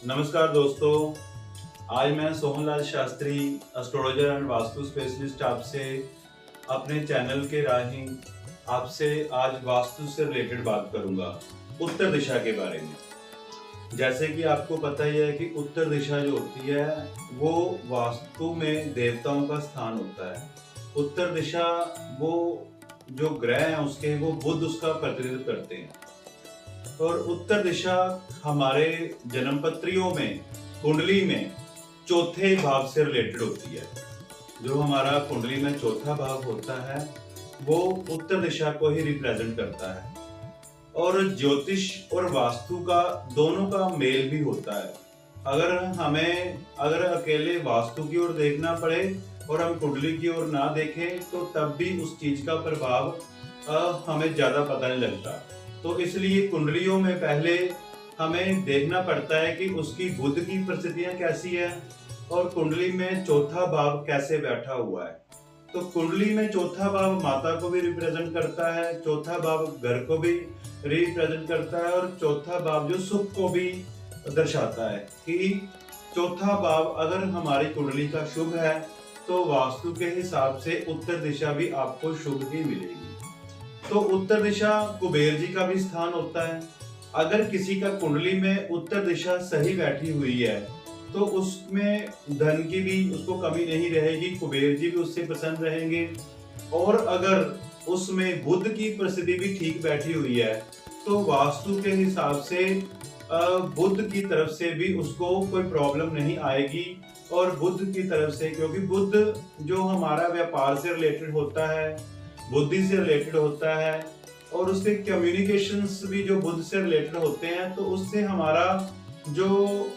नमस्कार दोस्तों, आज मैं Sohanlal Shastri astrologer and vastu specialist आपसे अपने चैनल के राਹੀਂ आपसे आज वास्तु से रिलेटेड बात करूंगा, उत्तर दिशा के बारे में। जैसे कि आपको पता ही है कि उत्तर दिशा जो होती है वो वास्तु में देवताओं का स्थान होता है। उत्तर दिशा वो जो ग्रह हैं उसके वो बुध उसका प्रतिनिधित्व करते हैं और उत्तर दिशा हमारे जन्मपत्रियों में कुंडली में चौथे भाव से रिलेटेड होती है। जो हमारा कुंडली में चौथा भाव होता है वो उत्तर दिशा को ही रिप्रेजेंट करता है और ज्योतिष और वास्तु का दोनों का मेल भी होता है। अगर अकेले वास्तु की ओर देखना पड़े और हम कुंडली की ओर ना देखें तो तब भी उस चीज का प्रभाव हमें ज्यादा पता नहीं लगता। तो इसलिए कुंडलियों में पहले हमें देखना पड़ता है कि उसकी बुध की परिस्थितियां कैसी है और कुंडली में चौथा भाव कैसे बैठा हुआ है। तो कुंडली में चौथा भाव माता को भी रिप्रेजेंट करता है, चौथा भाव घर को भी रिप्रेजेंट करता है और चौथा भाव जो सुख को भी दर्शाता है कि चौथा भाव अगर हमारी कुंडली का शुभ है तो वास्तु के हिसाब से उत्तर दिशा भी आपको शुभ ही मिलेगी। तो उत्तर दिशा कुबेर जी का भी स्थान होता है। अगर किसी का कुंडली में उत्तर दिशा सही बैठी हुई है तो उसमें धन की भी उसको कमी नहीं रहेगी, कुबेर जी भी उससे प्रसन्न रहेंगे। और अगर उसमें बुध की परिस्थिति भी ठीक बैठी हुई है तो वास्तु के हिसाब से बुध की तरफ से भी उसको कोई प्रॉब्लम नहीं आएगी। और बुध की तरफ से, क्योंकि बुध जो हमारा व्यापार से रिलेटेड होता है, बुद्धि से रिलेटेड होता है और उसके कम्युनिकेशंस भी जो बुध से रिलेटेड होते हैं, तो उससे हमारा जो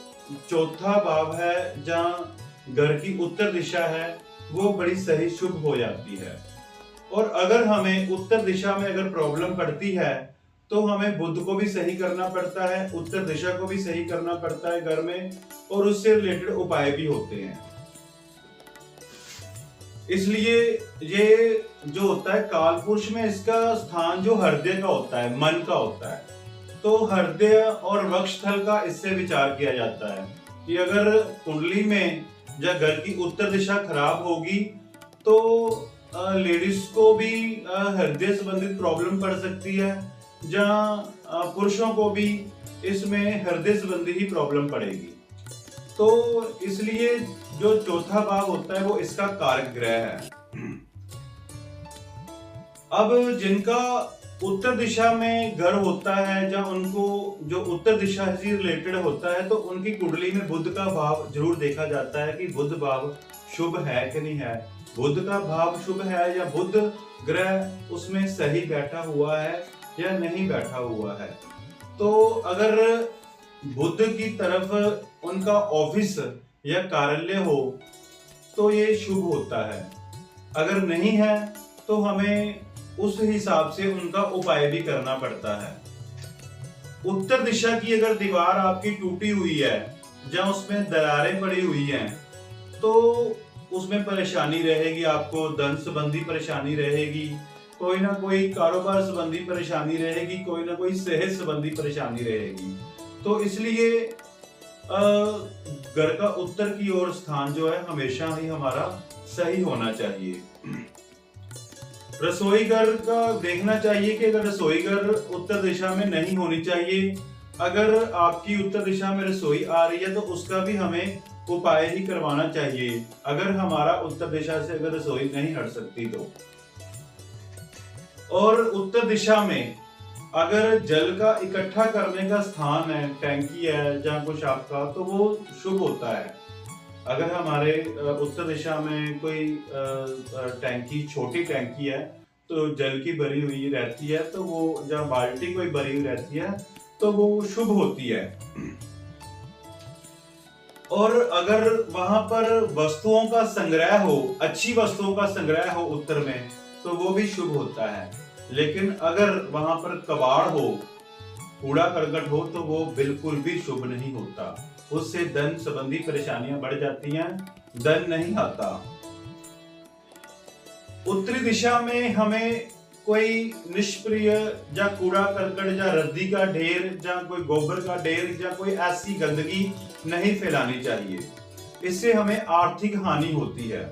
चौथा भाव है जहाँ घर की उत्तर दिशा है वो बड़ी सही शुभ हो जाती है। और अगर हमें उत्तर दिशा में अगर प्रॉब्लम पड़ती है तो हमें बुध को भी सही करना पड़ता है, उत्तर दिशा को भी सही करना पड़ता है घर में, और उससे रिलेटेड उपाय भी होते हैं। इसलिए ये जो होता है काल पुरुष में इसका स्थान जो हृदय का होता है, मन का होता है, तो हृदय और वक्षस्थल का इससे विचार किया जाता है कि अगर कुंडली में या घर की उत्तर दिशा खराब होगी तो लेडीज को भी हृदय संबंधित प्रॉब्लम पड़ सकती है, जहाँ पुरुषों को भी इसमें हृदय संबंधी ही प्रॉब्लम पड़ेगी। तो इसलिए जो चौथा भाव होता है वो इसका कारक ग्रह है। अब जिनका उत्तर दिशा में घर होता है, जहाँ उनको जो उत्तर दिशा से रिलेटेड होता है, तो उनकी कुंडली में बुध का भाव जरूर देखा जाता है कि बुध भाव शुभ है कि नहीं है, बुध का भाव शुभ है या बुध ग्रह उसमें सही बैठा हुआ है या नहीं बैठा हुआ है। तो अगर बुध की तरफ उनका ऑफिस या कार्यालय हो तो ये शुभ होता है, अगर नहीं है तो हमें उस हिसाब से उनका उपाय भी करना पड़ता है। उत्तर दिशा की अगर दीवार आपकी टूटी हुई है, जहां उसमें दरारें पड़ी हुई हैं, तो उसमें परेशानी रहेगी, आपको धन संबंधी परेशानी रहेगी, कोई ना कोई कारोबार संबंधी परेशानी रहेगी, कोई ना कोई सेहत संबंधी परेशानी रहेगी। तो इसलिए घर का उत्तर की ओर स्थान जो है हमेशा ही हमारा सही होना चाहिए। रसोई घर का देखना चाहिए कि अगर रसोई घर उत्तर दिशा में नहीं होनी चाहिए, अगर आपकी उत्तर दिशा में रसोई आ रही है तो उसका भी हमें उपाय ही करवाना चाहिए, अगर हमारा उत्तर दिशा से अगर रसोई नहीं हट सकती तो। और उत्तर दिशा में अगर जल का इकट्ठा करने का स्थान है, टैंकी है जहाँ कुछ आपका, तो वो शुभ होता है। अगर हमारे उत्तर दिशा में कोई टैंकी, छोटी टैंकी है तो जल की भरी हुई रहती है, तो वो जहाँ बाल्टी कोई भरी हुई रहती है तो वो शुभ होती है। और अगर वहां पर वस्तुओं का संग्रह हो, अच्छी वस्तुओं का संग्रह हो उत्तर में, तो वो भी शुभ होता है। लेकिन अगर वहां पर कबाड़ हो, कूड़ा करकट हो, तो वो बिल्कुल भी शुभ नहीं होता, उससे धन संबंधी परेशानियां बढ़ जाती हैं, धन नहीं आता। उत्तरी दिशा में हमें कोई निष्क्रिय या कूड़ा करकट या रद्दी का ढेर या कोई गोबर का ढेर या कोई ऐसी गंदगी नहीं फैलानी चाहिए। इससे हमें आर्थिक हानि होती है।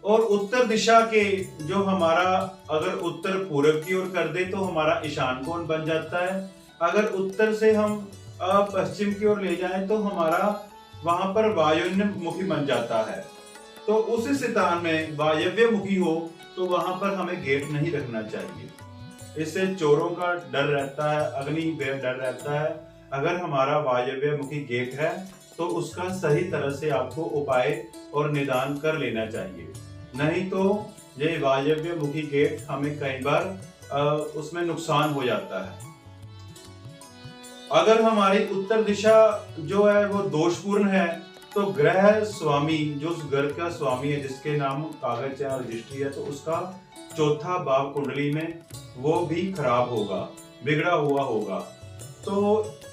और उत्तर दिशा के जो हमारा, अगर उत्तर पूर्व की ओर कर दे तो हमारा ईशान कोण बन जाता है। अगर उत्तर से हम पश्चिम की ओर ले जाएं तो हमारा वहां पर वायव्य मुखी बन जाता है। तो उस स्थान में वायव्य मुखी हो तो वहां पर हमें गेट नहीं रखना चाहिए। इससे चोरों का डर रहता है, अग्नि डर रहता है। अगर हमारा वायव्य मुखी गेट है तो उसका सही तरह से आपको उपाय और निदान कर लेना चाहिए। नहीं तो ये वायव्य मुखी गेट हमें कई बार उसमें नुकसान हो जाता है। अगर हमारी उत्तर दिशा जो है वो दोषपूर्ण है तो ग्रह स्वामी, जो उस घर का स्वामी है जिसके नाम कागज है और रजिस्ट्री है, तो उसका चौथा भाव कुंडली में वो भी खराब होगा, बिगड़ा हुआ होगा। तो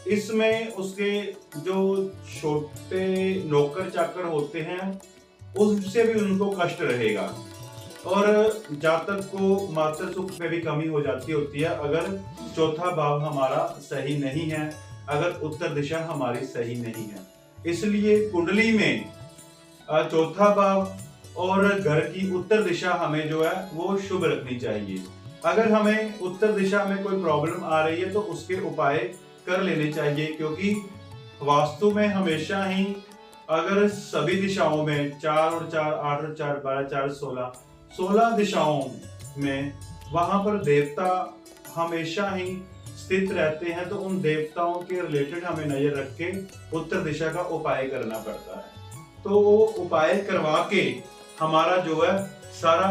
इसमें उसके जो छोटे नौकर चाकर होते हैं उससे भी उनको कष्ट रहेगा और जातक को मातृ सुख में भी कमी हो जाती होती है अगर चौथा भाव हमारा सही नहीं है, अगर उत्तर दिशा हमारी सही नहीं है। इसलिए कुंडली में चौथा भाव और घर की उत्तर दिशा हमें जो है वो शुभ रखनी चाहिए। अगर हमें उत्तर दिशा में कोई प्रॉब्लम आ रही है तो उसके उपाय कर लेने चाहिए, क्योंकि वास्तु में हमेशा ही अगर सभी दिशाओं में 4 और 4, 8 और 4, 12, 4, 16 दिशाओं में वहां पर देवता हमेशा ही स्थित रहते हैं, तो उन देवताओं के रिलेटेड हमें नजर रख के उत्तर दिशा का उपाय करना पड़ता है। तो वो उपाय करवा के हमारा जो है सारा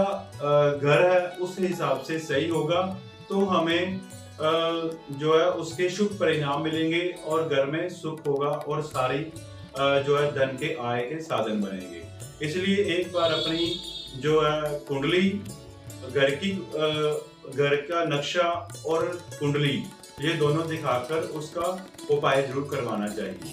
घर है उस हिसाब से सही होगा, तो हमें जो है उसके शुभ परिणाम मिलेंगे और घर में सुख होगा और सारी जो है धन के आय के साधन बनेंगे। इसलिए एक बार अपनी जो है कुंडली, घर का नक्शा और कुंडली ये दोनों दिखाकर उसका उपाय जरूर करवाना चाहिए।